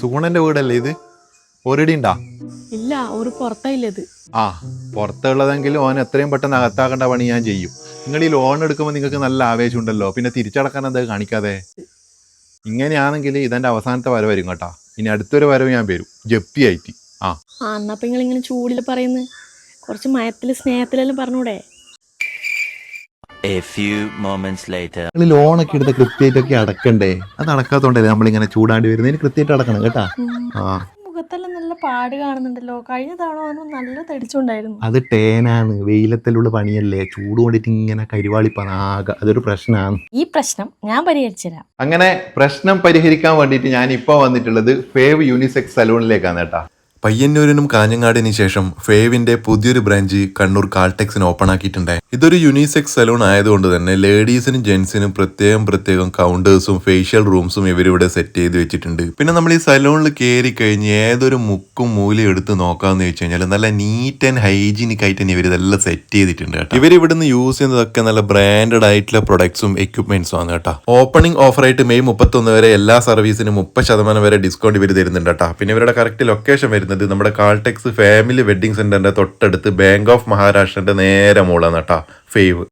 സുഗുണന്റെ വീടല്ലേ ഇത്? ഒരിടി ഉണ്ടാ? ഇല്ല, ഒരു പുറത്തായില്ലത്. ആ, പുറത്തുള്ളതെങ്കിലും ഓൻ എത്രയും പെട്ടെന്ന് അകത്താക്കേണ്ട പണി ഞാൻ ചെയ്യും. നിങ്ങൾ ഈ ലോൺ എടുക്കുമ്പോൾ നിങ്ങൾക്ക് നല്ല ആവേശം ഉണ്ടല്ലോ, പിന്നെ തിരിച്ചടക്കാൻ എന്താ കാണിക്കാതെ? ഇങ്ങനെയാണെങ്കിൽ ഇതെൻ്റെ അവസാനത്തെ വരവായിരിക്കും കേട്ടാ. ഇനി അടുത്തൊരു വരവ് ഞാൻ വരും ജപ്തിയായിട്ട്. എന്നപ്പോ നിങ്ങൾ ഇങ്ങനെ ചൂടിൽ പറയുന്നത്, കുറച്ച് മയത്തില് സ്നേഹത്തിലെല്ലാം പറഞ്ഞൂടെ? നിങ്ങൾ ലോണൊക്കെ എടുത്ത് കൃത്യമായിട്ടൊക്കെ അടക്കണ്ടേ? അത് അടക്കാത്തോണ്ടല്ലേ നമ്മളിങ്ങനെ ചൂടാണ്ടി വരുന്നത്. ഇനി കൃത്യമായിട്ട് അടക്കണം കേട്ടാ. മുഖത്തെല്ലാം നല്ല പാട് കാണുന്നുണ്ടല്ലോ. കഴിഞ്ഞ തവണ നല്ല തടിച്ചുണ്ടായിരുന്നു. അത് ടേനാണ്, വെയിലത്തിലുള്ള പണിയല്ലേ, ചൂട് കൊണ്ടിട്ട് ഇങ്ങനെ കരിവാളിപ്പാകെ, അതൊരു പ്രശ്നമാണ്. ഈ പ്രശ്നം ഞാൻ പരിഹരിച്ചുതരാം. അങ്ങനെ പ്രശ്നം പരിഹരിക്കാൻ വേണ്ടിയിട്ട് ഞാൻ ഇപ്പോൾ വന്നിട്ടുള്ളത് ഫേവ് യൂണിസെക്സ് സലൂണിലേക്കാണ് കേട്ടാ. പയ്യന്നൂരിനും കാഞ്ഞങ്ങാടിന് ശേഷം ഫേവിന്റെ പുതിയൊരു ബ്രാഞ്ച് കണ്ണൂർ കാൾടെക്സിന് ഓപ്പൺ ആക്കിയിട്ടുണ്ട്. ഇതൊരു യൂണിസെക്സ് സലൂൺ ആയതുകൊണ്ട് തന്നെ ലേഡീസിനും ജെന്റ്സിനും പ്രത്യേകം കൗണ്ടേഴ്സും ഫേഷ്യൽ റൂംസും ഇവരിവിടെ സെറ്റ് ചെയ്ത് വെച്ചിട്ടുണ്ട്. പിന്നെ നമ്മൾ ഈ സലൂണിൽ കയറി കഴിഞ്ഞ് ഏതൊരു മുക്കും മൂലയും എടുത്ത് നോക്കാമെന്ന് വെച്ച് കഴിഞ്ഞാൽ നല്ല നീറ്റ് ആൻഡ് ഹൈജീനിക് ആയിട്ട് തന്നെ ഇവർ ഇതെല്ലാം സെറ്റ് ചെയ്തിട്ടുണ്ട് കേട്ടോ. ഇവരിവിടുന്ന് യൂസ് ചെയ്യുന്നതൊക്കെ നല്ല ബ്രാൻഡഡ് ആയിട്ടുള്ള പ്രൊഡക്ട്സും എക്യുപ്മെന്റ്സും ആണ് കേട്ടോ. ഓപ്പണിംഗ് ഓഫറായിട്ട് മെയ് 31 വരെ എല്ലാ സർവീസിനും 30% വരെ ഡിസ്കൗണ്ട് ഇവർ തരുന്നുണ്ട് കേട്ടോ. പിന്നെ ഇവരുടെ കറക്റ്റ് ലൊക്കേഷൻ വരുന്നത് നമ്മുടെ കാൾടെക്സ് ഫാമിലി വെഡിങ് സെന്ററിന്റെ തൊട്ടടുത്ത് ബാങ്ക് ഓഫ് മഹാരാഷ്ട്രന്റെ നേരെ മോളാണ് കേട്ടോ ഫേവ്.